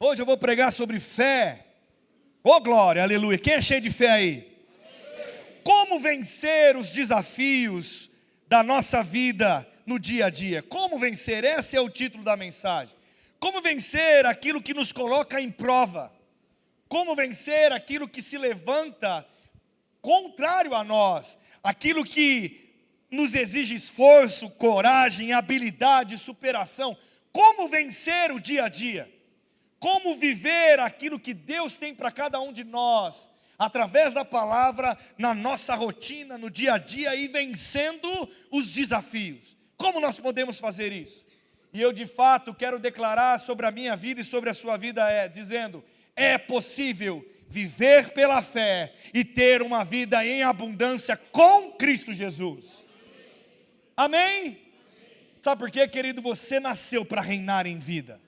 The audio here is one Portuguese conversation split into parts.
Hoje eu vou pregar sobre fé. Ô glória, aleluia. Quem é cheio de fé aí? Como vencer os desafios da nossa vida no dia a dia? Como vencer? Esse é o título da mensagem. Como vencer aquilo que nos coloca em prova? Como vencer aquilo que se levanta contrário a nós? Aquilo que nos exige esforço, coragem, habilidade, superação. Como vencer o dia a dia? Como viver aquilo que Deus tem para cada um de nós, através da palavra, na nossa rotina, no dia a dia e vencendo os desafios. Como nós podemos fazer isso? E eu de fato quero declarar sobre a minha vida e sobre a sua vida, dizendo, é possível viver pela fé e ter uma vida em abundância com Cristo Jesus. Amém? Sabe por quê, querido? Você nasceu para reinar em vida.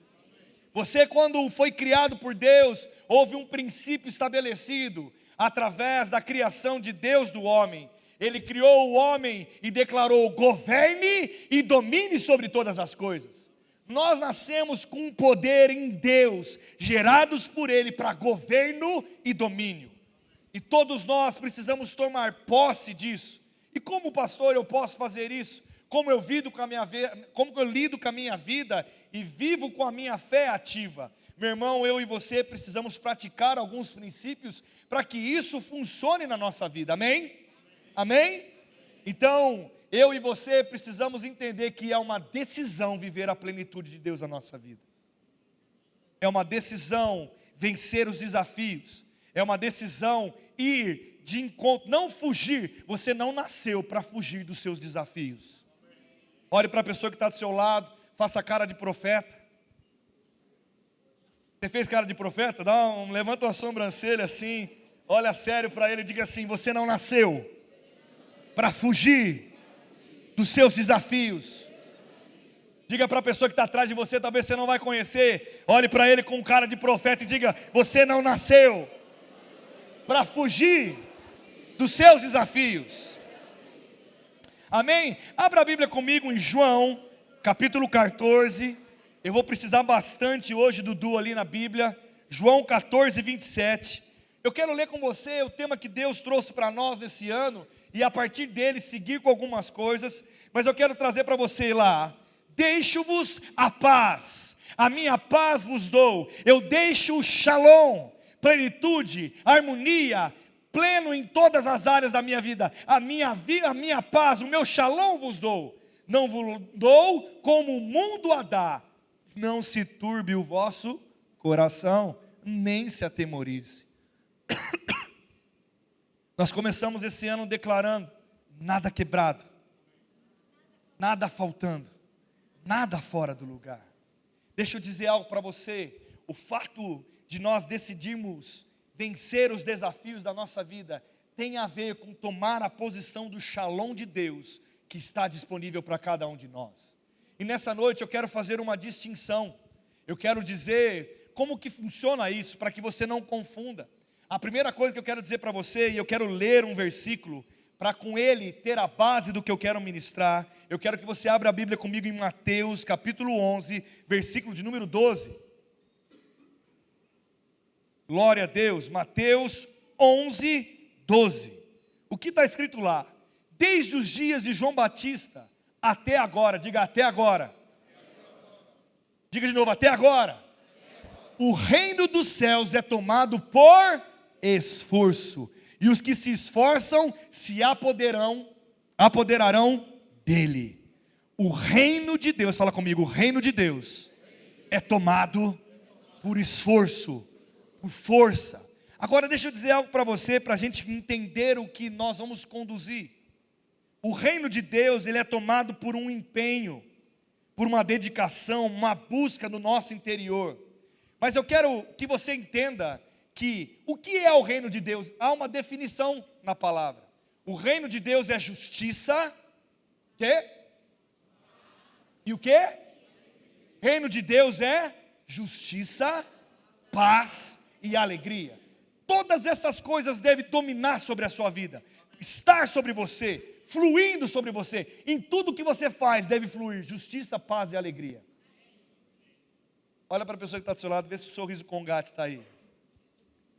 Você, quando foi criado por Deus, houve um princípio estabelecido através da criação de Deus do homem. Ele criou o homem e declarou: governe e domine sobre todas as coisas. Nós nascemos com um poder em Deus, gerados por Ele para governo e domínio. E todos nós precisamos tomar posse disso. E como pastor eu posso fazer isso? Como eu lido com a minha vida e vivo com a minha fé ativa. Meu irmão, eu e você precisamos praticar alguns princípios para que isso funcione na nossa vida, amém? Amém? Então, eu e você precisamos entender que é uma decisão viver a plenitude de Deus na nossa vida. É uma decisão vencer os desafios. É uma decisão ir de encontro, não fugir. Você não nasceu para fugir dos seus desafios. Olhe para a pessoa que está do seu lado, faça cara de profeta. Você fez cara de profeta? Levanta uma sobrancelha assim, olha sério para ele e diga assim: você não nasceu para fugir dos seus desafios. Diga para a pessoa que está atrás de você, talvez você não vai conhecer, olhe para ele com cara de profeta e diga: você não nasceu para fugir dos seus desafios. Amém? Abra a Bíblia comigo em João, capítulo 14. Eu vou precisar bastante hoje, Dudu, ali na Bíblia. João 14, 27. Eu quero ler com você o tema que Deus trouxe para nós nesse ano, e a partir dele seguir com algumas coisas. Mas eu quero trazer para você lá: deixo-vos a paz, a minha paz vos dou. Eu deixo o shalom, plenitude, harmonia, pleno em todas as áreas da minha vida. A minha paz, o meu shalom vos dou. Não vos dou como o mundo a dá. Não se turbe o vosso coração, nem se atemorize. Nós começamos esse ano declarando: nada quebrado, nada faltando, nada fora do lugar. Deixa eu dizer algo para você. O fato de nós decidirmos vencer os desafios da nossa vida tem a ver com tomar a posição do shalom de Deus que está disponível para cada um de nós. E nessa noite eu quero fazer uma distinção. Eu quero dizer como que funciona isso, para que você não confunda. A primeira coisa que eu quero dizer para você, e eu quero ler um versículo para com ele ter a base do que eu quero ministrar. Eu quero que você abra a Bíblia comigo em Mateus capítulo 11, versículo de número 12. Glória a Deus. Mateus 11, 12. O que está escrito lá? Desde os dias de João Batista até agora. Diga: até agora. Diga de novo: até agora. O reino dos céus é tomado por esforço, e os que se esforçam se apoderarão dele. O reino de Deus, fala comigo, o reino de Deus é tomado por esforço, por força. Agora deixa eu dizer algo para você, para a gente entender o que nós vamos conduzir. O reino de Deus, ele é tomado por um empenho, por uma dedicação, uma busca no nosso interior. Mas eu quero que você entenda que o que é o reino de Deus? Há uma definição na palavra. O reino de Deus é justiça, quê? E o quê? Reino de Deus é justiça, paz e alegria. Todas essas coisas devem dominar sobre a sua vida, estar sobre você, fluindo sobre você. Em tudo que você faz deve fluir justiça, paz e alegria. Olha para a pessoa que está do seu lado, vê se o sorriso com gato está aí.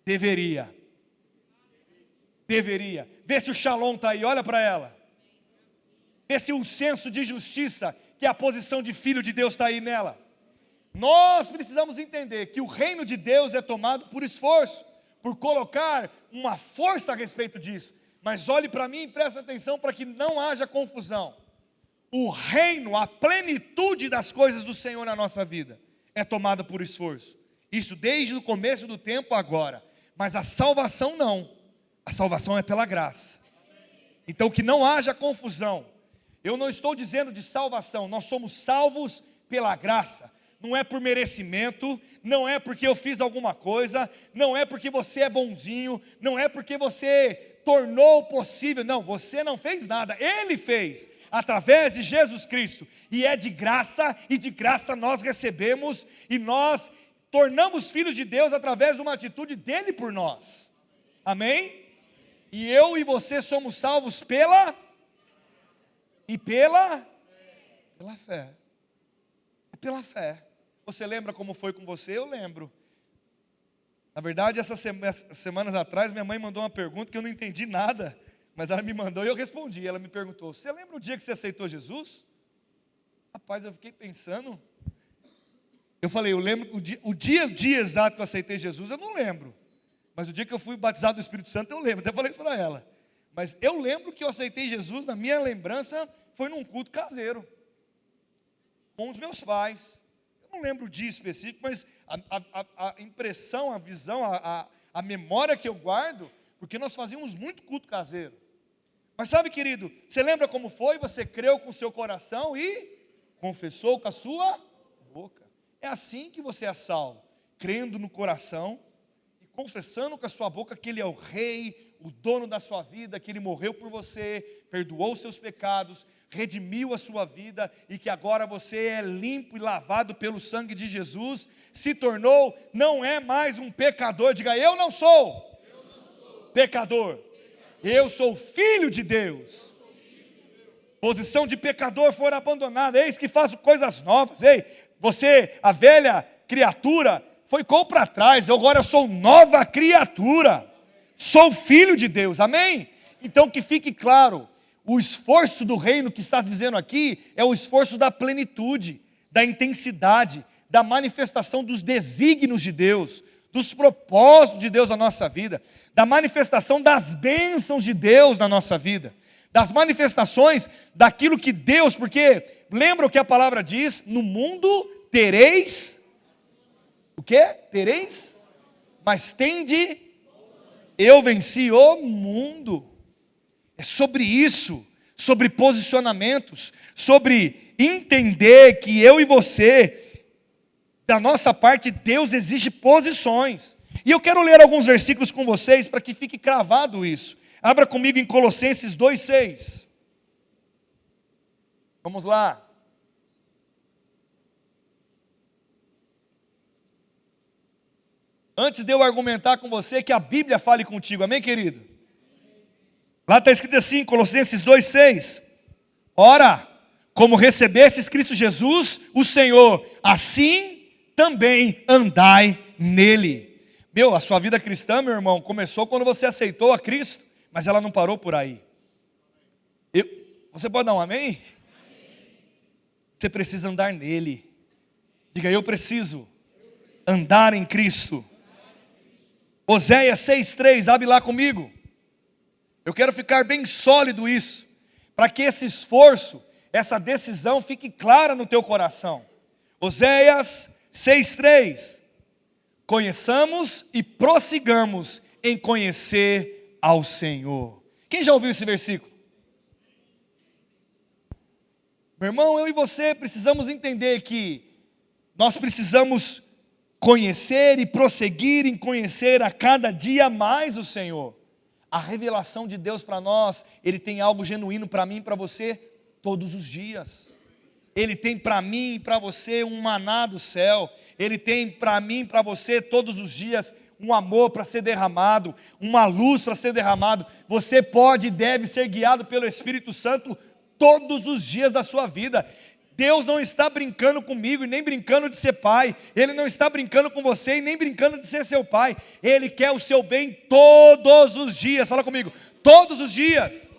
Deveria. Vê se o shalom está aí, olha para ela. Vê se o senso de justiça, que é a posição de filho de Deus, está aí nela. Nós precisamos entender que o reino de Deus é tomado por esforço, por colocar uma força a respeito disso. Mas olhe para mim e preste atenção para que não haja confusão. O reino, a plenitude das coisas do Senhor na nossa vida é tomada por esforço. Isso desde o começo do tempo agora. Mas a salvação não. A salvação é pela graça. Então que não haja confusão. Eu não estou dizendo de salvação. Nós somos salvos pela graça. Não é por merecimento, não é porque eu fiz alguma coisa, não é porque você é bonzinho, não é porque você tornou possível. Não, você não fez nada. Ele fez. Através de Jesus Cristo, e é de graça, e de graça nós recebemos, e nós tornamos filhos de Deus através de uma atitude dele por nós, amém? E eu e você somos salvos pela fé, pela fé. Você lembra como foi com você? Eu lembro. Na verdade, essas semanas atrás, minha mãe mandou uma pergunta que eu não entendi nada, mas ela me mandou e eu respondi. Ela me perguntou: você lembra o dia que você aceitou Jesus? Rapaz, eu fiquei pensando. Eu falei, eu lembro, o dia exato que eu aceitei Jesus, eu não lembro. Mas o dia que eu fui batizado do Espírito Santo, eu lembro. Até falei isso para ela. Mas eu lembro que eu aceitei Jesus, na minha lembrança, foi num culto caseiro, com os meus pais. Eu não lembro o dia específico, mas a impressão, a visão, a memória que eu guardo, porque nós fazíamos muito culto caseiro. Mas sabe, querido, você lembra como foi? Você creu com o seu coração e confessou com a sua boca. É assim que você é salvo, crendo no coração e confessando com a sua boca que Ele é o Rei, o dono da sua vida, que Ele morreu por você, perdoou os seus pecados, redimiu a sua vida e que agora você é limpo e lavado pelo sangue de Jesus, se tornou, não é mais um pecador. Diga, eu não sou pecador. Eu sou filho de Deus. Posição de pecador for abandonada. Eis que faço coisas novas. Ei, você, a velha criatura, ficou para trás. Eu agora sou nova criatura. Sou filho de Deus. Amém? Então que fique claro. O esforço do reino que está dizendo aqui é o esforço da plenitude, da intensidade, da manifestação dos desígnios de Deus, dos propósitos de Deus na nossa vida, da manifestação das bênçãos de Deus na nossa vida, das manifestações daquilo que Deus, porque lembra o que a palavra diz? No mundo tereis, o quê? Tereis? Mas tende, eu venci o mundo. É sobre isso, sobre posicionamentos, sobre entender que eu e você, da nossa parte, Deus exige posições. E eu quero ler alguns versículos com vocês para que fique cravado isso. Abra comigo em Colossenses 2,6. Vamos lá. Antes de eu argumentar com você, que a Bíblia fale contigo, amém, querido? Lá está escrito assim, Colossenses 2,6. Ora, como recebestes Cristo Jesus, o Senhor, assim também andai nele. A sua vida cristã, meu irmão, começou quando você aceitou a Cristo, mas ela não parou por aí. Você pode dar um amém? Você precisa andar nele. Diga, eu preciso andar em Cristo. Oséias 6,3, abre lá comigo. Eu quero ficar bem sólido isso, para que esse esforço, essa decisão fique clara no teu coração. Oséias 6,3. Conheçamos e prossigamos em conhecer ao Senhor. Quem já ouviu esse versículo? Meu irmão, eu e você precisamos entender que nós precisamos conhecer e prosseguir em conhecer a cada dia mais o Senhor. A revelação de Deus para nós, Ele tem algo genuíno para mim e para você todos os dias. Ele tem para mim e para você um maná do céu. Ele tem para mim e para você todos os dias um amor para ser derramado, uma luz para ser derramado. Você pode e deve ser guiado pelo Espírito Santo todos os dias da sua vida. Deus não está brincando comigo e nem brincando de ser pai. Ele não está brincando com você e nem brincando de ser seu pai. Ele quer o seu bem todos os dias. Fala comigo, todos os dias.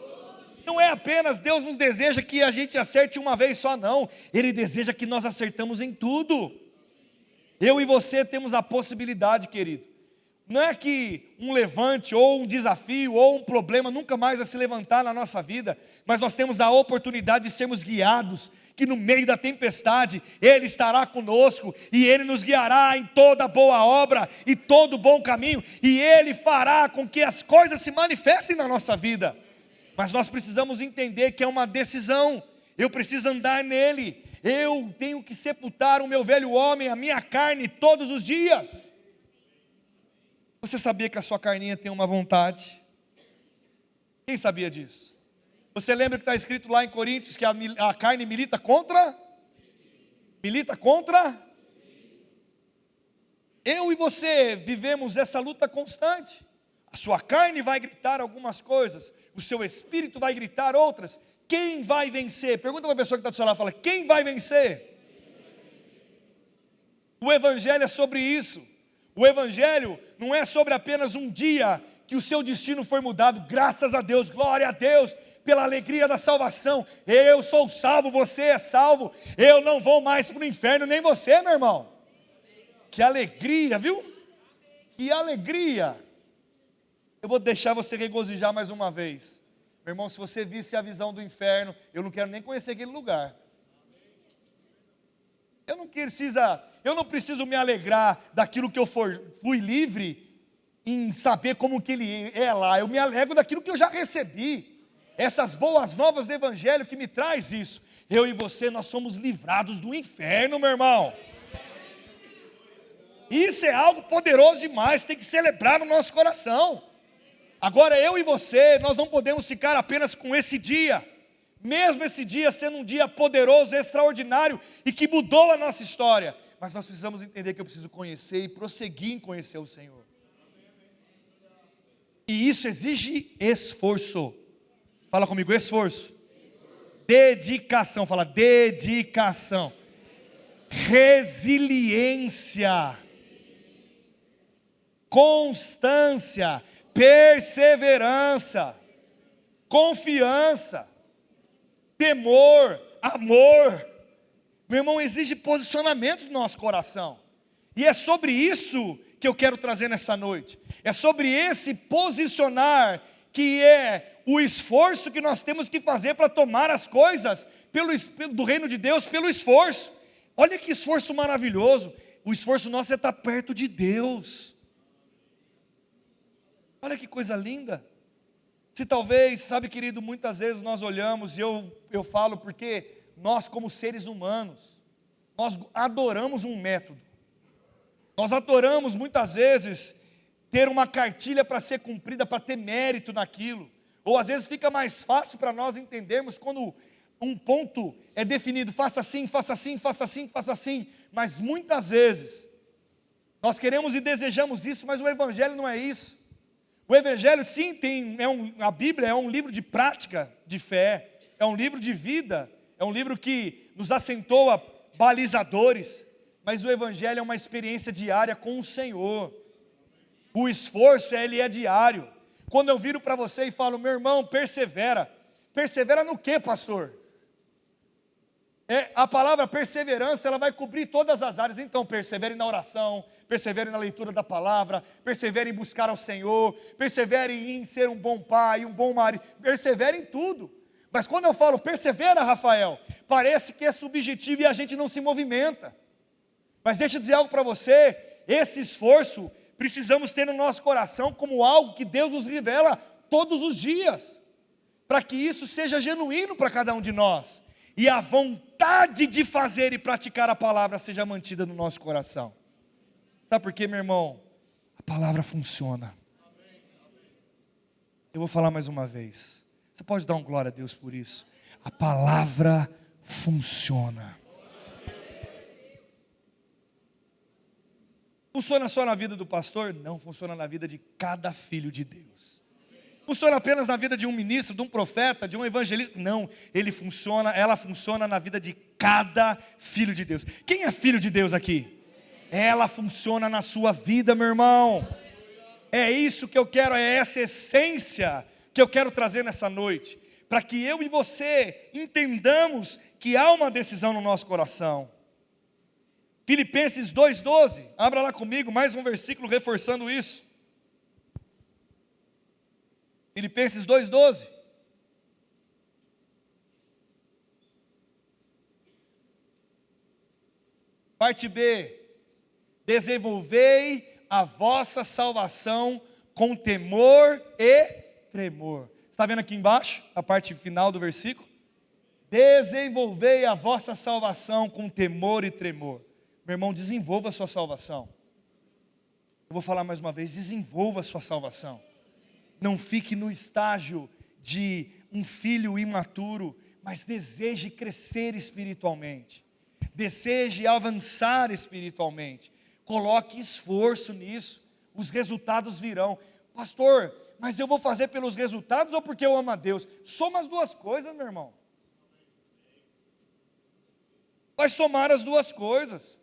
Não é apenas Deus nos deseja que a gente acerte uma vez só, não. Ele deseja que nós acertamos em tudo. Eu e você temos a possibilidade, querido. Não é que um levante, ou um desafio, ou um problema nunca mais vai se levantar na nossa vida, mas nós temos a oportunidade de sermos guiados, que no meio da tempestade, Ele estará conosco, e Ele nos guiará em toda boa obra, e todo bom caminho, e Ele fará com que as coisas se manifestem na nossa vida. Mas nós precisamos entender que é uma decisão, eu preciso andar nele, eu tenho que sepultar o meu velho homem, a minha carne, todos os dias. Você sabia que a sua carninha tem uma vontade? Quem sabia disso? Você lembra que está escrito lá em Coríntios que a carne milita contra? Milita contra? Eu e você vivemos essa luta constante. A sua carne vai gritar algumas coisas, o seu espírito vai gritar outras. Quem vai vencer? Pergunta para a pessoa que está do seu lado, fala, quem vai vencer? O Evangelho é sobre isso. O Evangelho não é sobre apenas um dia que o seu destino foi mudado, graças a Deus, glória a Deus, pela alegria da salvação. Eu sou salvo, você é salvo, eu não vou mais para o inferno, nem você, meu irmão. Que alegria, viu? Que alegria. Eu vou deixar você regozijar mais uma vez. Meu irmão, se você visse a visão do inferno, eu não quero nem conhecer aquele lugar. Eu não preciso me alegrar daquilo que eu fui livre em saber como que ele é lá. Eu me alegro daquilo que eu já recebi. Essas boas novas do Evangelho que me traz isso. Eu e você, nós somos livrados do inferno, meu irmão. Isso é algo poderoso demais, tem que celebrar no nosso coração. Agora eu e você, nós não podemos ficar apenas com esse dia. Mesmo esse dia sendo um dia poderoso, extraordinário e que mudou a nossa história, mas nós precisamos entender que eu preciso conhecer e prosseguir em conhecer o Senhor. E isso exige esforço. Fala comigo, esforço. Dedicação, fala dedicação. Resiliência. Constância, perseverança, confiança, temor, amor. Meu irmão, exige posicionamento no nosso coração. E é sobre isso que eu quero trazer nessa noite. É sobre esse posicionar que é o esforço que nós temos que fazer para tomar as coisas do reino de Deus pelo esforço. Olha que esforço maravilhoso. O esforço nosso é estar perto de Deus. Olha que coisa linda. Se talvez, sabe querido, muitas vezes nós olhamos, e eu falo porque nós como seres humanos, nós adoramos um método. Nós adoramos muitas vezes ter uma cartilha para ser cumprida, para ter mérito naquilo. Ou às vezes fica mais fácil para nós entendermos quando um ponto é definido, faça assim, faça assim, faça assim, faça assim. Mas muitas vezes, nós queremos e desejamos isso, mas o Evangelho não é isso. O Evangelho sim a Bíblia é um livro de prática de fé, é um livro de vida, é um livro que nos acentua balizadores, mas o Evangelho é uma experiência diária com o Senhor. O esforço ele é diário. Quando eu viro para você e falo, meu irmão, persevera. Persevera no quê, pastor? A palavra perseverança, ela vai cobrir todas as áreas. Então, persevere na oração, persevere na leitura da palavra, persevere em buscar ao Senhor, persevere em ser um bom pai, um bom marido, persevere em tudo. Mas quando eu falo persevera, Rafael, parece que é subjetivo e a gente não se movimenta. Mas deixa eu dizer algo para você, esse esforço precisamos ter no nosso coração como algo que Deus nos revela todos os dias, para que isso seja genuíno para cada um de nós, e a vontade de fazer e praticar a palavra seja mantida no nosso coração. Sabe por quê, meu irmão? A palavra funciona. Eu vou falar mais uma vez. Você pode dar um glória a Deus por isso? A palavra funciona. Funciona só na vida do pastor? Não, funciona na vida de cada filho de Deus. Funciona apenas na vida de um ministro, de um profeta, de um evangelista. Não, ela funciona na vida de cada filho de Deus. Quem é filho de Deus aqui? Ela funciona na sua vida, meu irmão. É isso que eu quero, é essa essência que eu quero trazer nessa noite, para que eu e você entendamos que há uma decisão no nosso coração. Filipenses 2,12, abra lá comigo, mais um versículo reforçando isso. Filipenses 2,12. Parte B. Desenvolvei a vossa salvação com temor e tremor. Está vendo aqui embaixo, a parte final do versículo? Desenvolvei a vossa salvação com temor e tremor. Meu irmão, desenvolva a sua salvação. Eu vou falar mais uma vez, desenvolva a sua salvação. Não fique no estágio de um filho imaturo, mas deseje crescer espiritualmente. Deseje avançar espiritualmente. Coloque esforço nisso. Os resultados virão. Pastor, mas eu vou fazer pelos resultados ou porque eu amo a Deus? Soma as duas coisas, meu irmão. Vai somar as duas coisas.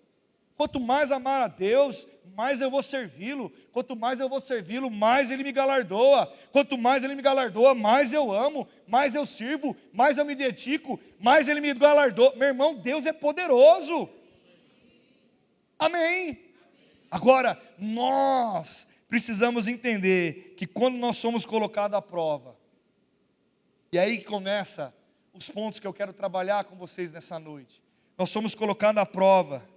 Quanto mais amar a Deus, mais eu vou servi-lo. Quanto mais eu vou servi-lo, mais Ele me galardoa. Quanto mais Ele me galardoa, mais eu amo, mais eu sirvo, mais eu me dedico, mais Ele me galardoa. Meu irmão, Deus é poderoso. Amém. Agora, nós precisamos entender que quando nós somos colocados à prova, e aí começa os pontos que eu quero trabalhar com vocês nessa noite. Nós somos colocados à prova,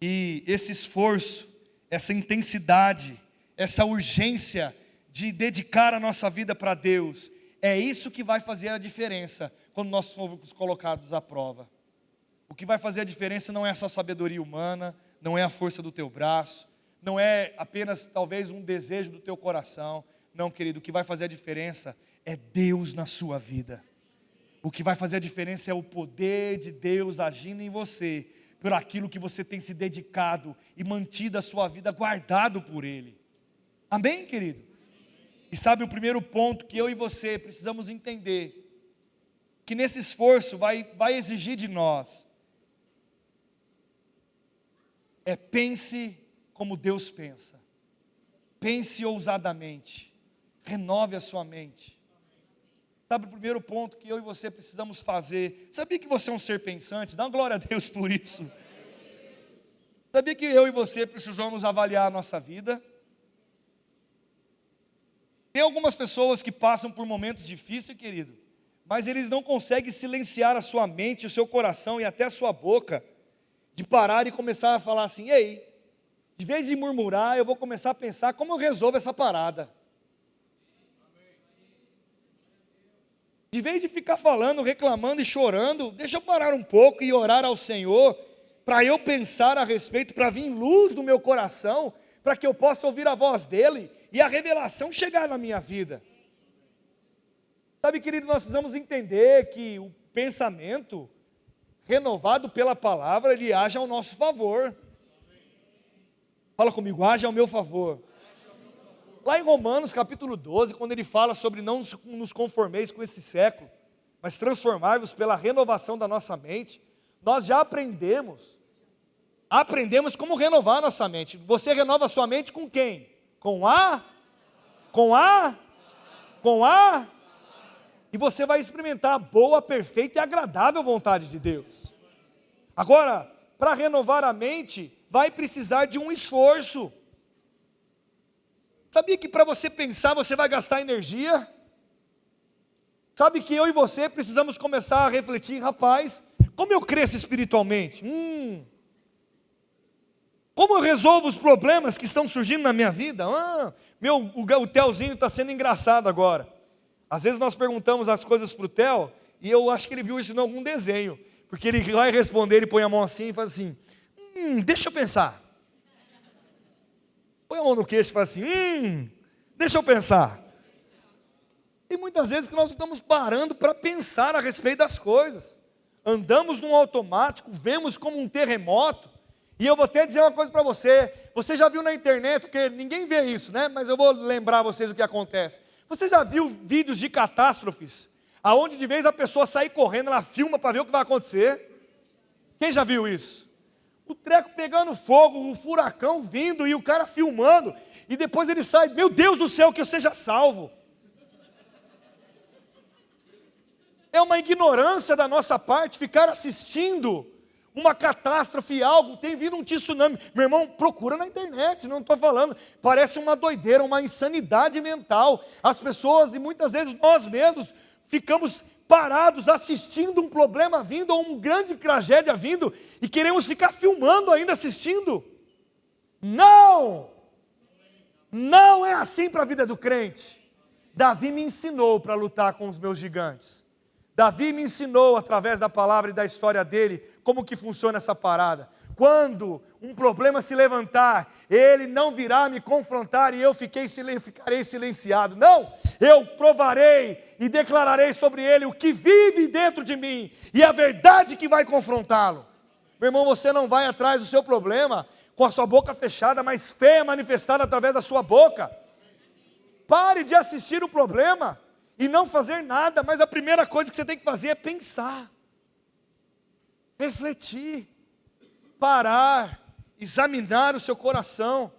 e esse esforço, essa intensidade, essa urgência de dedicar a nossa vida para Deus, é isso que vai fazer a diferença quando nós somos colocados à prova. O que vai fazer a diferença não é a sua sabedoria humana, não é a força do teu braço, não é apenas talvez um desejo do teu coração. Não, querido, o que vai fazer a diferença é Deus na sua vida. O que vai fazer a diferença é o poder de Deus agindo em você, por aquilo que você tem se dedicado e mantido a sua vida guardado por Ele. Amém, querido? E sabe o primeiro ponto que eu e você precisamos entender? Que nesse esforço vai exigir de nós. Pense como Deus pensa. Pense ousadamente. Renove a sua mente. Sabe o primeiro ponto que eu e você precisamos fazer? Sabia que você é um ser pensante? Dá uma glória a Deus por isso. Sabia que eu e você precisamos avaliar a nossa vida? Tem algumas pessoas que passam por momentos difíceis, querido, mas eles não conseguem silenciar a sua mente, o seu coração e até a sua boca, de parar e começar a falar assim: ei, de vez de murmurar, eu vou começar a pensar como eu resolvo essa parada. De vez de ficar falando, reclamando e chorando, deixa eu parar um pouco e orar ao Senhor, para eu pensar a respeito, para vir luz do meu coração, para que eu possa ouvir a voz dEle, e a revelação chegar na minha vida. Sabe, querido, nós precisamos entender que o pensamento, renovado pela palavra, ele age ao nosso favor. Fala comigo, age ao meu favor. Lá em Romanos capítulo 12, quando ele fala sobre não nos conformeis com esse século, mas transformai-vos pela renovação da nossa mente, nós já aprendemos como renovar a nossa mente. Você renova a sua mente com quem? Com a? E você vai experimentar a boa, perfeita e agradável vontade de Deus. Agora, para renovar a mente, vai precisar de um esforço. Sabia que para você pensar, você vai gastar energia? Sabe que eu e você precisamos começar a refletir, rapaz, como eu cresço espiritualmente? Como eu resolvo os problemas que estão surgindo na minha vida? O Telzinho está sendo engraçado agora. Às vezes nós perguntamos as coisas para o Tel, e eu acho que ele viu isso em algum desenho, porque ele vai responder, ele põe a mão assim e faz assim, deixa eu pensar. Põe a mão no queixo e fala assim, deixa eu pensar. E muitas vezes que nós não estamos parando para pensar a respeito das coisas. Andamos num automático, vemos como um terremoto. E eu vou até dizer uma coisa para você. Você já viu na internet, porque ninguém vê isso, né? Mas eu vou lembrar vocês o que acontece. Você já viu vídeos de catástrofes, aonde de vez a pessoa sair correndo, ela filma para ver o que vai acontecer? Quem já viu isso? O treco pegando fogo, o furacão vindo e o cara filmando, e depois ele sai, meu Deus do céu, que eu seja salvo. É uma ignorância da nossa parte ficar assistindo uma catástrofe, algo, tem vindo um tsunami. Meu irmão, procura na internet, não estou falando. Parece uma doideira, uma insanidade mental. As pessoas, e muitas vezes nós mesmos, ficamos parados assistindo um problema vindo, ou uma grande tragédia vindo, e queremos ficar filmando ainda assistindo. Não! Não é assim para a vida do crente. Davi me ensinou para lutar com os meus gigantes. Davi me ensinou através da palavra e da história dele, como que funciona essa parada. Quando um problema se levantar, ele não virá me confrontar e eu ficarei silenciado. Não, eu provarei e declararei sobre ele o que vive dentro de mim e a verdade que vai confrontá-lo. Meu irmão, você não vai atrás do seu problema com a sua boca fechada, mas fé é manifestada através da sua boca. Pare de assistir o problema e não fazer nada, mas a primeira coisa que você tem que fazer é pensar, refletir, parar, examinar o seu coração.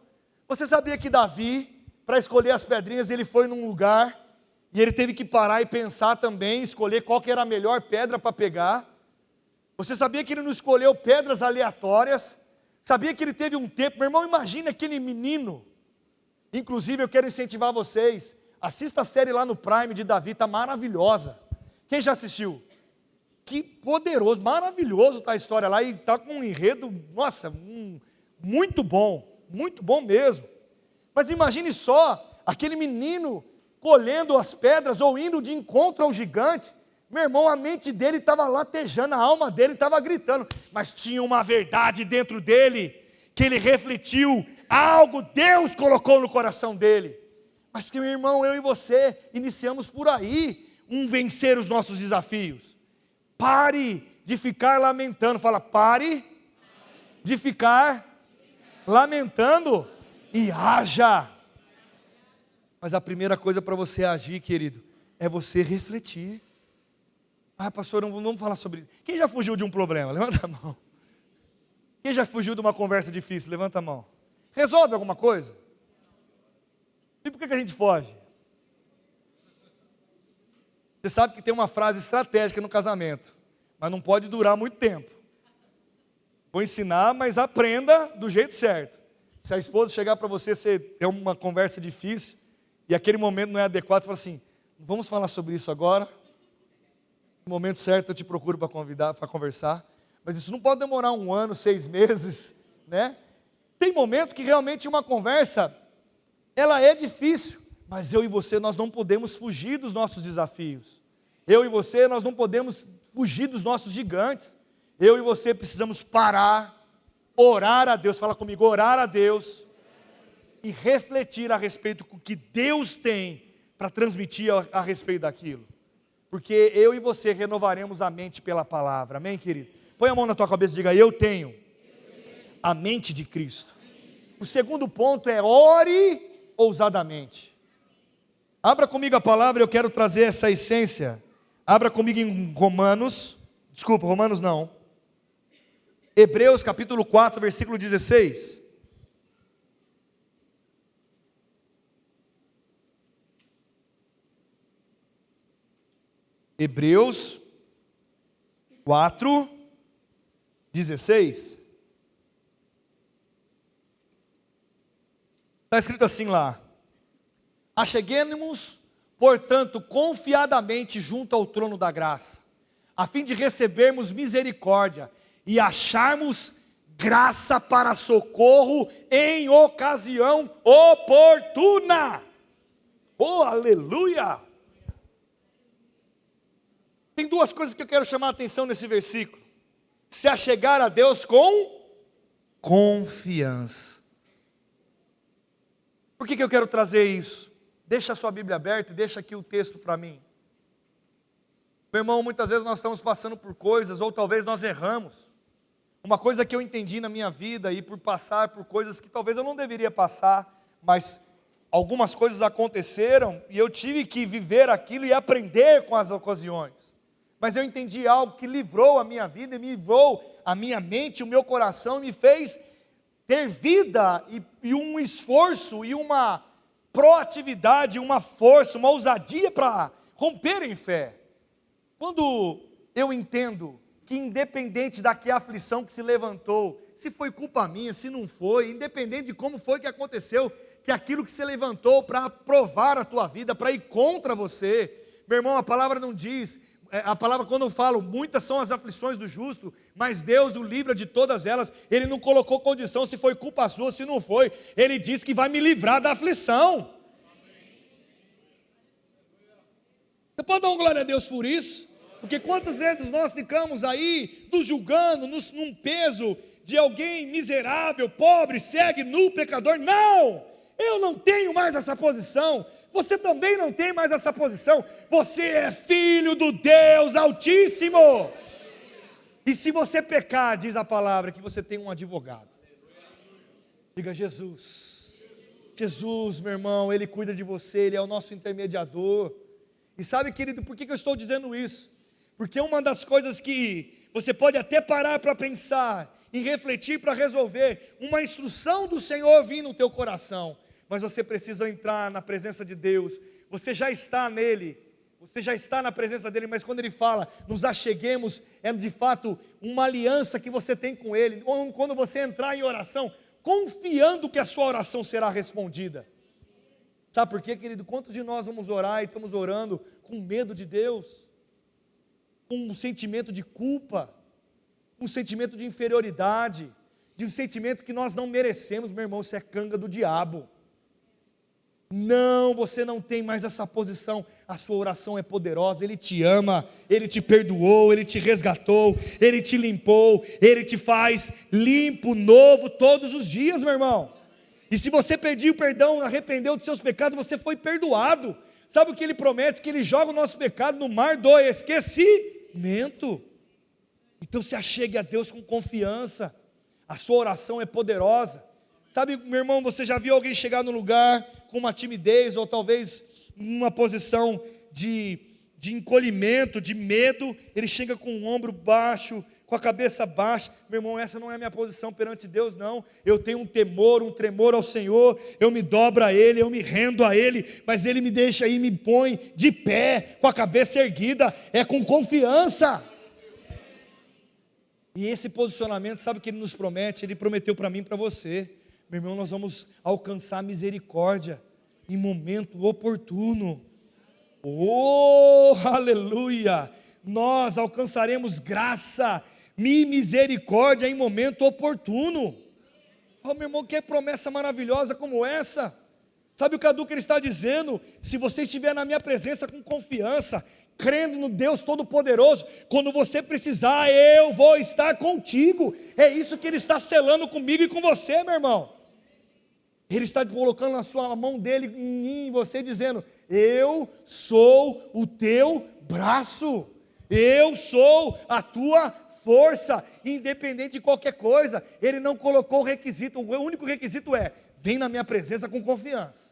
Você sabia que Davi, para escolher as pedrinhas, ele foi num lugar, e ele teve que parar e pensar também, escolher qual que era a melhor pedra para pegar? Você sabia que ele não escolheu pedras aleatórias? Sabia que ele teve um tempo? Meu irmão, imagina aquele menino. Inclusive eu quero incentivar vocês, assista a série lá no Prime de Davi, está maravilhosa. Quem já assistiu? Que poderoso, maravilhoso está a história lá, e está com um enredo, nossa, muito bom mesmo. Mas imagine só, aquele menino colhendo as pedras, ou indo de encontro ao gigante. Meu irmão, a mente dele estava latejando, a alma dele estava gritando, mas tinha uma verdade dentro dele, que ele refletiu, algo Deus colocou no coração dele. Mas que, meu irmão, eu e você iniciamos por aí, vencer os nossos desafios. Pare de ficar lamentando, fala, pare de ficar lamentando e haja. Mas a primeira coisa para você agir, querido, é você refletir. Ah, pastor, não vamos falar sobre isso. Quem já fugiu de um problema? Levanta a mão. Quem já fugiu de uma conversa difícil? Levanta a mão. Resolve alguma coisa? E por que a gente foge? Você sabe que tem uma frase estratégica no casamento, mas não pode durar muito tempo. Vou ensinar, mas aprenda do jeito certo. Se a esposa chegar para você, você ter uma conversa difícil, e aquele momento não é adequado, você fala assim, vamos falar sobre isso agora? No momento certo eu te procuro para convidar, para conversar. Mas isso não pode demorar 1 ano, 6 meses, né? Tem momentos que realmente uma conversa, ela é difícil, mas eu e você, nós não podemos fugir dos nossos desafios. Eu e você, nós não podemos fugir dos nossos gigantes. Eu e você precisamos parar, orar a Deus, fala comigo, orar a Deus, e refletir a respeito do que Deus tem para transmitir a respeito daquilo. Porque eu e você renovaremos a mente pela palavra, amém, querido? Põe a mão na tua cabeça e diga, eu tenho a mente de Cristo. O segundo ponto é ore ousadamente. Abra comigo a palavra, eu quero trazer essa essência. Abra comigo em Romanos não. Hebreus capítulo 4, versículo 16. Hebreus 4, 16. Está escrito assim lá: acheguemo-nos, portanto, confiadamente junto ao trono da graça, a fim de recebermos misericórdia e acharmos graça para socorro em ocasião oportuna. Oh, aleluia! Tem 2 coisas que eu quero chamar a atenção nesse versículo. Se achegar a Deus com confiança. Por que eu quero trazer isso? Deixa a sua Bíblia aberta e deixa aqui o texto para mim. Meu irmão, muitas vezes nós estamos passando por coisas, ou talvez nós erramos. Uma coisa que eu entendi na minha vida, e por passar por coisas que talvez eu não deveria passar, mas algumas coisas aconteceram e eu tive que viver aquilo e aprender com as ocasiões. Mas eu entendi algo que livrou a minha vida, me livrou a minha mente, o meu coração, me fez ter vida e um esforço e uma proatividade, uma força, uma ousadia para romper em fé. Quando eu entendo que independente da que aflição que se levantou, se foi culpa minha, se não foi, independente de como foi que aconteceu, que aquilo que se levantou para provar a tua vida, para ir contra você, meu irmão, a palavra não diz, a palavra quando eu falo, muitas são as aflições do justo, mas Deus o livra de todas elas. Ele não colocou condição se foi culpa sua, se não foi, Ele disse que vai me livrar da aflição. Você pode dar um glória a Deus por isso? Porque quantas vezes nós ficamos aí nos julgando, num peso de alguém miserável, pobre, cego, nu, pecador. Não, eu não tenho mais essa posição. Você também não tem mais essa posição. Você é filho do Deus Altíssimo. E se você pecar, diz a palavra, que você tem um advogado. Diga Jesus. Jesus, meu irmão, Ele cuida de você, Ele é o nosso intermediador. E sabe, querido, por que eu estou dizendo isso? Porque uma das coisas que você pode até parar para pensar e refletir para resolver, uma instrução do Senhor vir no teu coração, mas você precisa entrar na presença de Deus. Você já está nele, você já está na presença dele, mas quando ele fala, nos acheguemos, é de fato uma aliança que você tem com ele. Quando você entrar em oração, confiando que a sua oração será respondida. Sabe por quê, querido? Quantos de nós vamos orar e estamos orando com medo de Deus? Com um sentimento de culpa, um sentimento de inferioridade, de um sentimento que nós não merecemos, meu irmão, isso é canga do diabo. Não, você não tem mais essa posição, a sua oração é poderosa, Ele te ama, Ele te perdoou, Ele te resgatou, Ele te limpou, Ele te faz limpo, novo, todos os dias, meu irmão. E se você pediu perdão, arrependeu dos seus pecados, você foi perdoado. Sabe o que Ele promete? Que Ele joga o nosso pecado no mar do esquecimento. Então se achegue a Deus com confiança, a sua oração é poderosa. Sabe, meu irmão, você já viu alguém chegar no lugar com uma timidez, ou talvez uma posição de encolhimento, de medo, ele chega com o ombro baixo, com a cabeça baixa. Meu irmão, essa não é a minha posição perante Deus, não. Eu tenho um temor, um tremor ao Senhor, eu me dobro a Ele, eu me rendo a Ele, mas Ele me deixa aí, me põe de pé, com a cabeça erguida, é com confiança. E esse posicionamento, sabe o que Ele nos promete? Ele prometeu para mim e para você. Meu irmão, nós vamos alcançar misericórdia em momento oportuno. Oh, aleluia! Nós alcançaremos graça e misericórdia em momento oportuno. Oh, meu irmão, que promessa maravilhosa como essa! Sabe o que Cadu que ele está dizendo? Se você estiver na minha presença com confiança, crendo no Deus Todo-Poderoso, quando você precisar, eu vou estar contigo. É isso que Ele está selando comigo e com você, meu irmão. Ele está colocando na sua mão dele, em mim, em você, dizendo: eu sou o teu braço, eu sou a tua força, independente de qualquer coisa. Ele não colocou o requisito, o único requisito é: vem na minha presença com confiança.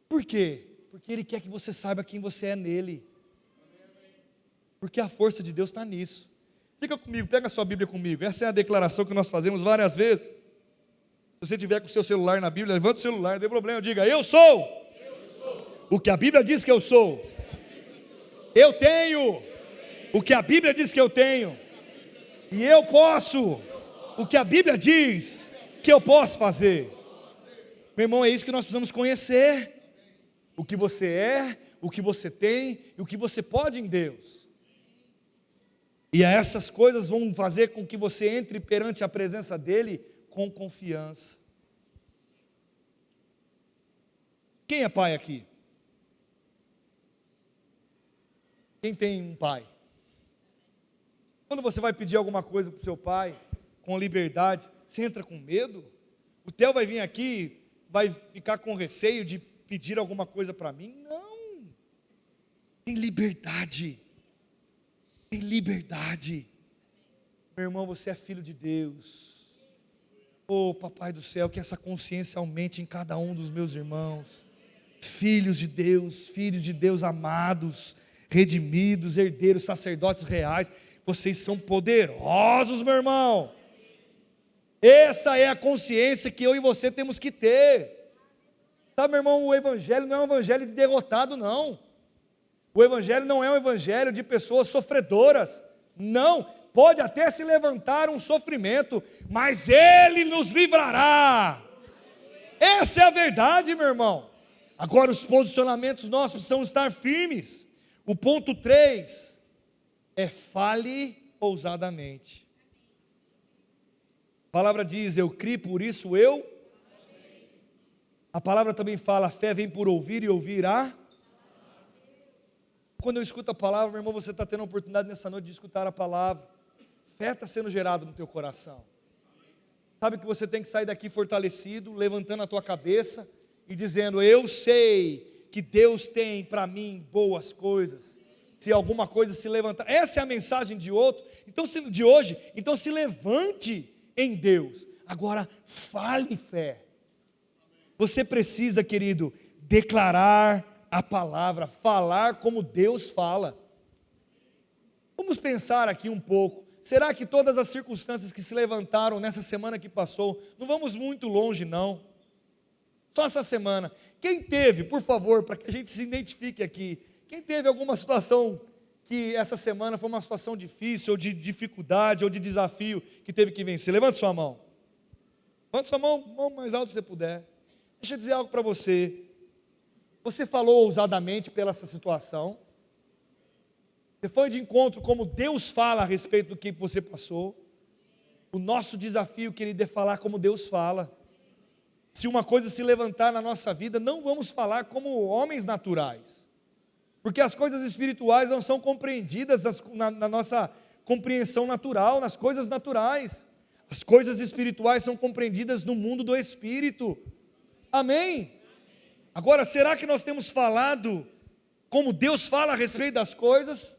Por quê? Porque Ele quer que você saiba quem você é nele, porque a força de Deus está nisso. Fica comigo, pega a sua Bíblia comigo, essa é a declaração que nós fazemos várias vezes. Se você tiver com o seu celular na Bíblia, levanta o celular, não tem problema, diga: eu sou o que a Bíblia diz que eu sou. Eu tenho o que a Bíblia diz que eu tenho. E eu posso o que a Bíblia diz que eu posso fazer. Meu irmão, é isso que nós precisamos conhecer. O que você é, o que você tem e o que você pode em Deus. E essas coisas vão fazer com que você entre perante a presença dEle com confiança. Quem é pai aqui? Quem tem um pai? Quando você vai pedir alguma coisa para o seu pai, com liberdade, você entra com medo? O Theo vai vir aqui, vai ficar com receio de pedir alguma coisa para mim? Não. Tem liberdade. Tem liberdade. Meu irmão, você é filho de Deus. Oh, Papai do céu, que essa consciência aumente em cada um dos meus irmãos, filhos de Deus amados, redimidos, herdeiros, sacerdotes reais. Vocês são poderosos, meu irmão. Essa é a consciência que eu e você temos que ter. Sabe, meu irmão, o evangelho não é um evangelho de derrotado, não. O evangelho não é um evangelho de pessoas sofredoras. Não, pode até se levantar um sofrimento, mas Ele nos livrará. Essa é a verdade, meu irmão. Agora os posicionamentos nossos precisam estar firmes. O ponto 3 é: fale ousadamente. A palavra diz: eu criei, por isso eu. A palavra também fala: a fé vem por ouvir e ouvir a. Quando eu escuto a palavra, meu irmão, você está tendo a oportunidade nessa noite de escutar a palavra. Fé está sendo gerada no teu coração. Sabe que você tem que sair daqui fortalecido, levantando a tua cabeça e dizendo: eu sei que Deus tem para mim boas coisas. Se alguma coisa se levantar, essa é a mensagem de hoje. Então se levante em Deus. Agora fale fé. Você precisa, querido, declarar a palavra, falar como Deus fala. Vamos pensar aqui um pouco. Será que todas as circunstâncias que se levantaram nessa semana que passou, não vamos muito longe não, só essa semana, quem teve, por favor, para que a gente se identifique aqui, quem teve alguma situação que essa semana foi uma situação difícil, ou de dificuldade, ou de desafio, que teve que vencer? Levante sua mão. Levante sua mão o mais alto que você puder. Deixa eu dizer algo para você. Você falou ousadamente pela essa situação. Você foi de encontro como Deus fala a respeito do que você passou. O nosso desafio, querido, é falar como Deus fala. Se uma coisa se levantar na nossa vida, não vamos falar como homens naturais. Porque as coisas espirituais não são compreendidas na nossa compreensão natural, nas coisas naturais. As coisas espirituais são compreendidas no mundo do Espírito. Amém? Agora, será que nós temos falado como Deus fala a respeito das coisas?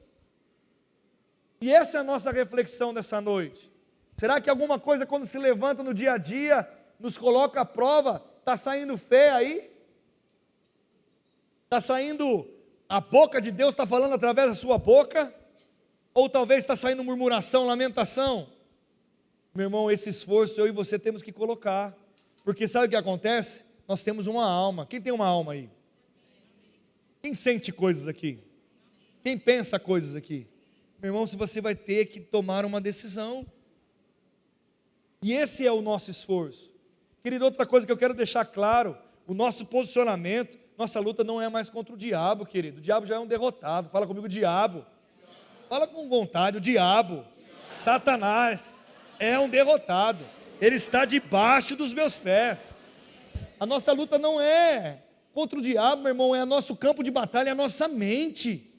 E essa é a nossa reflexão dessa noite. Será que alguma coisa, quando se levanta no dia a dia, nos coloca à prova? Está saindo fé aí? Está saindo, a boca de Deus está falando através da sua boca? Ou talvez está saindo murmuração, lamentação? Meu irmão, esse esforço eu e você temos que colocar. Porque sabe o que acontece? Nós temos uma alma. Quem tem uma alma aí? Quem sente coisas aqui? Quem pensa coisas aqui? Meu irmão, se você vai ter que tomar uma decisão. E esse é o nosso esforço. Querido, outra coisa que eu quero deixar claro: o nosso posicionamento, nossa luta não é mais contra o diabo, querido. O diabo já é um derrotado. Fala comigo, diabo. Fala com vontade, o diabo. Satanás é um derrotado. Ele está debaixo dos meus pés. A nossa luta não é contra o diabo, meu irmão, é o nosso campo de batalha, é a nossa mente.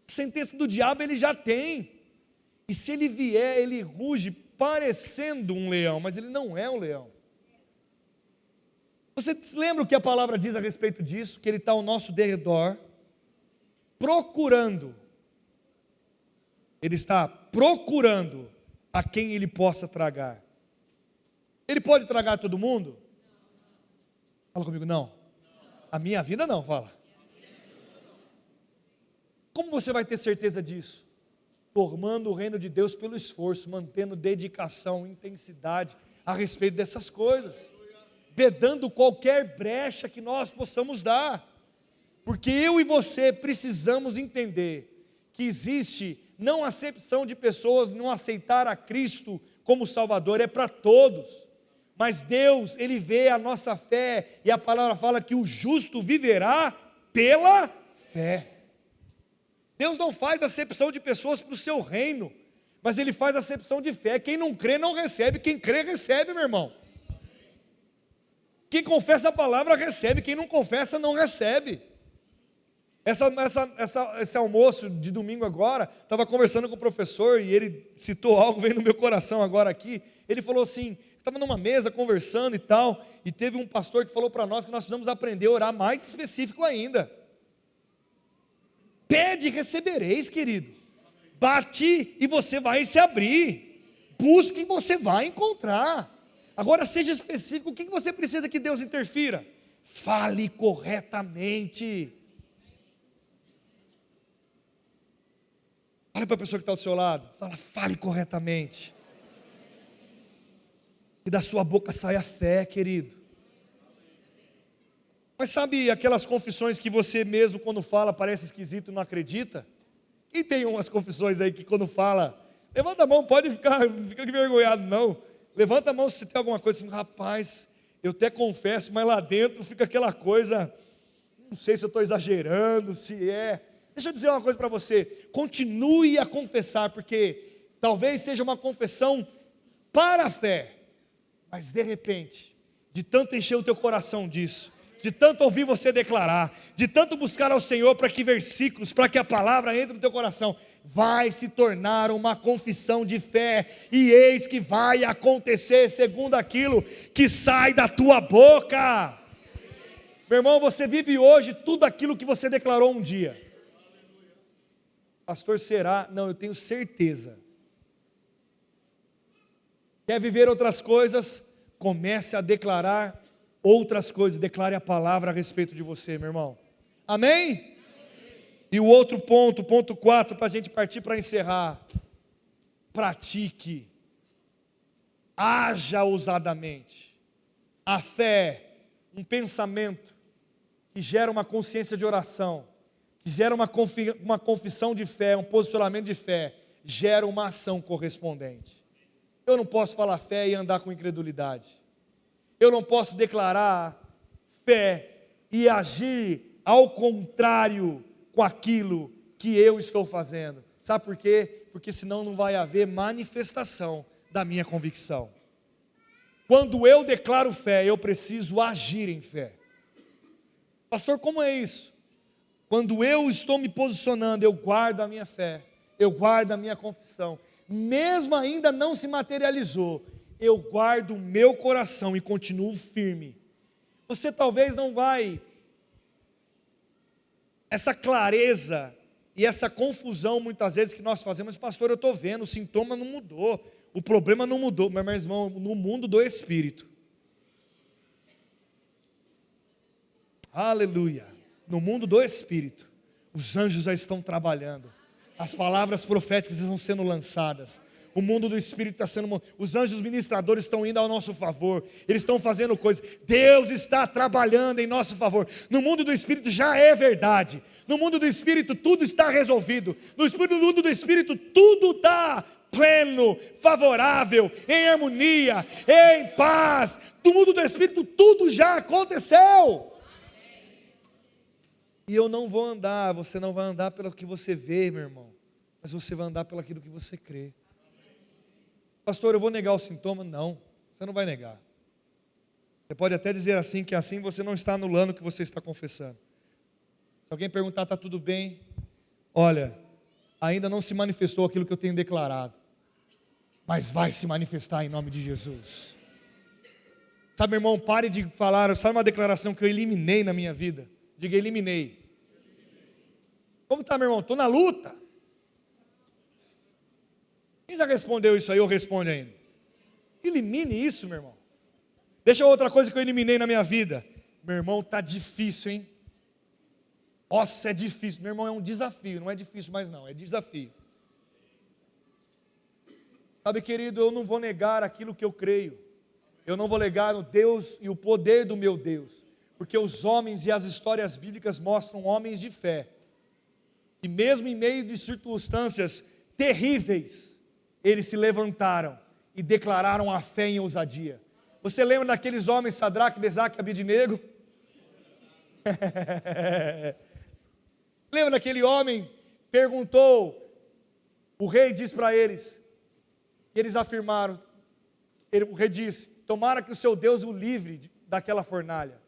A sentença do diabo ele já tem. E se ele vier, ele ruge parecendo um leão, mas ele não é um leão. Você lembra o que a palavra diz a respeito disso? Que ele está ao nosso derredor, procurando. Ele está procurando a quem ele possa tragar. Ele pode tragar todo mundo? Fala comigo, não. A minha vida não, fala. Como você vai ter certeza disso? Formando o reino de Deus pelo esforço, mantendo dedicação, intensidade a respeito dessas coisas, vedando qualquer brecha que nós possamos dar, porque eu e você precisamos entender que existe não acepção de pessoas não aceitar a Cristo como Salvador, é para todos. Mas Deus, Ele vê a nossa fé, e a palavra fala que o justo viverá pela fé. Deus não faz acepção de pessoas para o seu reino, mas Ele faz acepção de fé. Quem não crê não recebe, quem crê recebe, meu irmão. Quem confessa a palavra recebe, quem não confessa não recebe. Esse almoço de domingo agora, estava conversando com o professor, e ele citou algo, veio no meu coração agora aqui. Ele falou assim, estava numa mesa conversando e tal, e teve um pastor que falou para nós que nós precisamos aprender a orar mais específico ainda. Pede e recebereis, querido. Bate e você vai se abrir. Busque e você vai encontrar. Agora seja específico, o que você precisa que Deus interfira? Fale corretamente. Olha para a pessoa que está ao seu lado, fale corretamente. E da sua boca sai a fé, querido. Mas sabe aquelas confissões que você mesmo quando fala parece esquisito e não acredita? E tem umas confissões aí que quando fala, levanta a mão, pode ficar, não fica envergonhado não. Levanta a mão se tem alguma coisa assim, rapaz, eu até confesso, mas lá dentro fica aquela coisa, não sei se eu estou exagerando, se é. Deixa eu dizer uma coisa para você, continue a confessar, porque talvez seja uma confissão para a fé, mas de repente, de tanto encher o teu coração disso, de tanto ouvir você declarar, de tanto buscar ao Senhor para que versículos, para que a palavra entre no teu coração, vai se tornar uma confissão de fé, e eis que vai acontecer segundo aquilo que sai da tua boca. Meu irmão, você vive hoje tudo aquilo que você declarou um dia. Pastor, será? Não, eu tenho certeza. Quer viver outras coisas? Comece a declarar outras coisas, declare a palavra a respeito de você, meu irmão. Amém? E o outro ponto, ponto 4, para a gente partir para encerrar. Pratique, haja ousadamente. A fé, um pensamento que gera uma consciência de oração, que gera uma confissão de fé, um posicionamento de fé, gera uma ação correspondente. Eu não posso falar fé e andar com incredulidade. Eu não posso declarar fé e agir ao contrário com aquilo que eu estou fazendo. Sabe por quê? Porque senão não vai haver manifestação da minha convicção. Quando eu declaro fé, eu preciso agir em fé. Pastor, como é isso? Quando eu estou me posicionando, eu guardo a minha fé, eu guardo a minha confissão, mesmo ainda não se materializou, eu guardo o meu coração e continuo firme. Você talvez não vai, essa clareza e essa confusão muitas vezes que nós fazemos, pastor, eu estou vendo, o sintoma não mudou, o problema não mudou, mas meu irmão, no mundo do Espírito, aleluia, no mundo do Espírito, os anjos já estão trabalhando, as palavras proféticas estão sendo lançadas, o mundo do Espírito está sendo, os anjos ministradores estão indo ao nosso favor, eles estão fazendo coisas, Deus está trabalhando em nosso favor, no mundo do Espírito já é verdade, no mundo do Espírito tudo está resolvido, no mundo do Espírito tudo está pleno, favorável, em harmonia, em paz, no mundo do Espírito tudo já aconteceu. E eu não vou andar, você não vai andar pelo que você vê, meu irmão, mas você vai andar pelo aquilo que você crê. Pastor, eu vou negar o sintoma? Não, você não vai negar. Você pode até dizer assim, que assim você não está anulando o que você está confessando. Se alguém perguntar, está tudo bem? Olha, ainda não se manifestou aquilo que eu tenho declarado, mas vai se manifestar em nome de Jesus. Sabe, meu irmão, pare de falar, sabe uma declaração que eu eliminei na minha vida? Diga, eliminei. Como está, meu irmão? Estou na luta. Quem já respondeu isso aí ou responde ainda? Elimine isso, meu irmão. Deixa outra coisa que eu eliminei na minha vida. Meu irmão, está difícil, hein? Nossa, é difícil. Meu irmão, é um desafio. Não é difícil mais não, é desafio. Sabe, querido, eu não vou negar aquilo que eu creio. Eu não vou negar no Deus e o poder do meu Deus. Porque os homens e as histórias bíblicas mostram homens de fé. E mesmo em meio de circunstâncias terríveis, eles se levantaram e declararam a fé em ousadia. Você lembra daqueles homens, Sadraque, Mesaque e Abednego? Lembra daquele homem, perguntou, o rei disse para eles, e eles afirmaram, o rei disse, tomara que o seu Deus o livre daquela fornalha.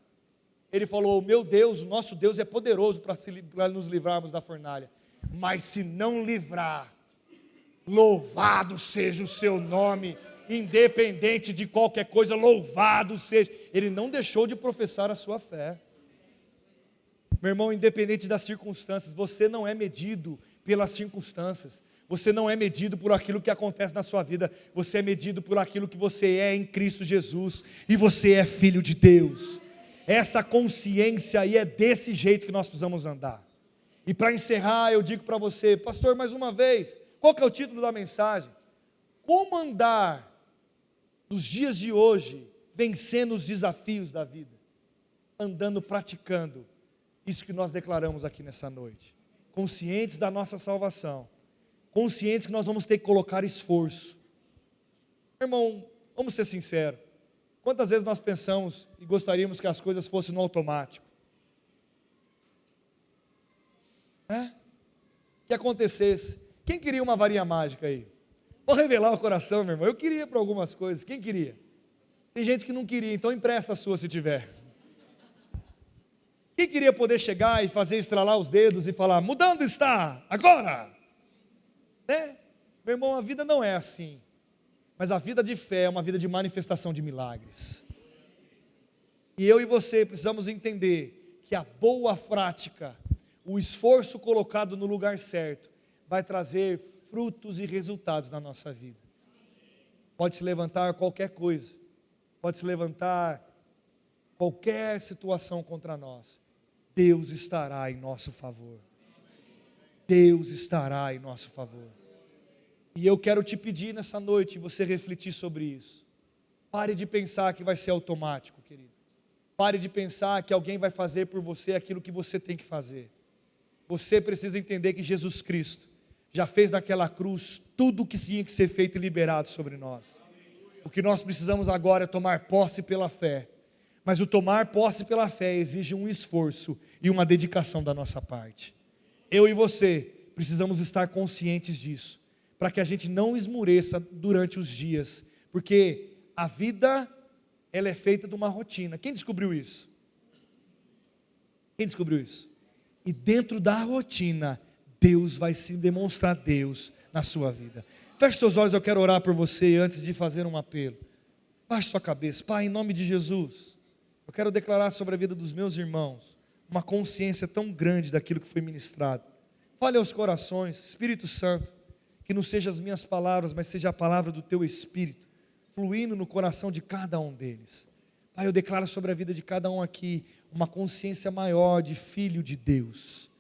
Ele falou, o meu Deus, o nosso Deus é poderoso para nos livrarmos da fornalha, mas se não livrar, louvado seja o seu nome, independente de qualquer coisa, louvado seja. Ele não deixou de professar a sua fé. Meu irmão, independente das circunstâncias, você não é medido pelas circunstâncias, Você não é medido por aquilo que acontece na sua vida, você é medido por aquilo que você é em Cristo Jesus, e você é filho de Deus. Essa consciência aí é desse jeito que nós precisamos andar. E para encerrar, eu digo para você, pastor, mais uma vez, qual que é o título da mensagem? Como andar nos dias de hoje, vencendo os desafios da vida, andando, praticando isso que nós declaramos aqui nessa noite, conscientes da nossa salvação, conscientes que nós vamos ter que colocar esforço. Irmão, vamos ser sinceros, quantas vezes nós pensamos e gostaríamos que as coisas fossem no automático? Que acontecesse. Quem queria uma varinha mágica aí? Vou revelar o coração, meu irmão. Eu queria para algumas coisas. Quem queria? Tem gente que não queria, então empresta a sua se tiver. Quem queria poder chegar e fazer estralar os dedos e falar, mudando está, agora? Né? Meu irmão, a vida não é assim. Mas a vida de fé é uma vida de manifestação de milagres. E eu e você precisamos entender que a boa prática, o esforço colocado no lugar certo, vai trazer frutos e resultados na nossa vida. Pode se levantar qualquer coisa, pode se levantar qualquer situação contra nós, Deus estará em nosso favor. Deus estará em nosso favor. E eu quero te pedir nessa noite, você refletir sobre isso. Pare de pensar que vai ser automático, querido. Pare de pensar que alguém vai fazer por você aquilo que você tem que fazer. Você precisa entender que Jesus Cristo já fez naquela cruz tudo o que tinha que ser feito e liberado sobre nós. O que nós precisamos agora é tomar posse pela fé. Mas o tomar posse pela fé exige um esforço e uma dedicação da nossa parte. Eu e você precisamos estar conscientes disso, para que a gente não esmureça durante os dias, porque a vida, ela é feita de uma rotina. Quem descobriu isso? Quem descobriu isso? E dentro da rotina, Deus vai se demonstrar Deus na sua vida. Feche seus olhos, eu quero orar por você antes de fazer um apelo. Baixe sua cabeça. Pai, em nome de Jesus, eu quero declarar sobre a vida dos meus irmãos uma consciência tão grande daquilo que foi ministrado. Fale aos corações, Espírito Santo, que não sejam as minhas palavras, mas seja a palavra do Teu Espírito, fluindo no coração de cada um deles. Pai, eu declaro sobre a vida de cada um aqui uma consciência maior de filho de Deus.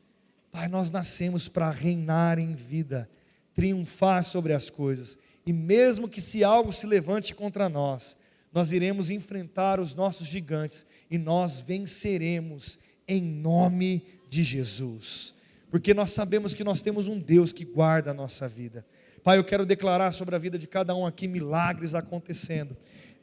Pai, nós nascemos para reinar em vida, triunfar sobre as coisas, e mesmo que se algo se levante contra nós, nós iremos enfrentar os nossos gigantes, e nós venceremos em nome de Jesus, porque nós sabemos que nós temos um Deus que guarda a nossa vida. Pai, eu quero declarar sobre a vida de cada um aqui milagres acontecendo,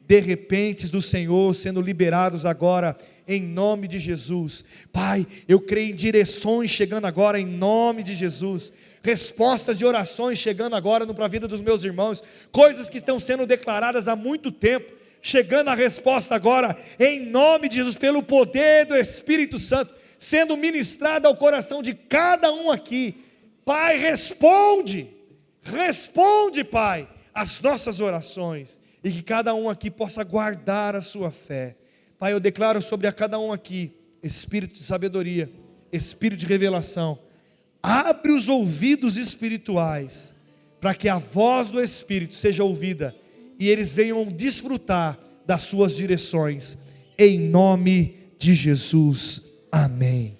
de repente do Senhor sendo liberados agora, em nome de Jesus. Pai, eu creio em direções chegando agora, em nome de Jesus, respostas de orações chegando agora para a vida dos meus irmãos, coisas que estão sendo declaradas há muito tempo, chegando a resposta agora, em nome de Jesus, pelo poder do Espírito Santo, sendo ministrada ao coração de cada um aqui. Pai, responde, Pai, as nossas orações, e que cada um aqui possa guardar a sua fé. Pai, eu declaro sobre a cada um aqui, espírito de sabedoria, espírito de revelação, abre os ouvidos espirituais, para que a voz do Espírito seja ouvida, e eles venham desfrutar das suas direções, em nome de Jesus, amém.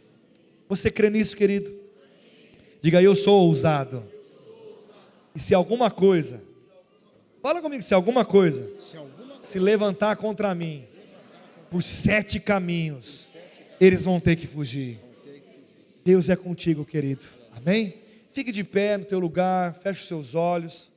Você crê nisso, querido? Diga, eu sou ousado, e se alguma coisa, fala comigo, se alguma coisa se levantar contra mim, por 7 caminhos, eles vão ter que fugir. Deus é contigo, querido, amém? Fique de pé no teu lugar, feche os seus olhos.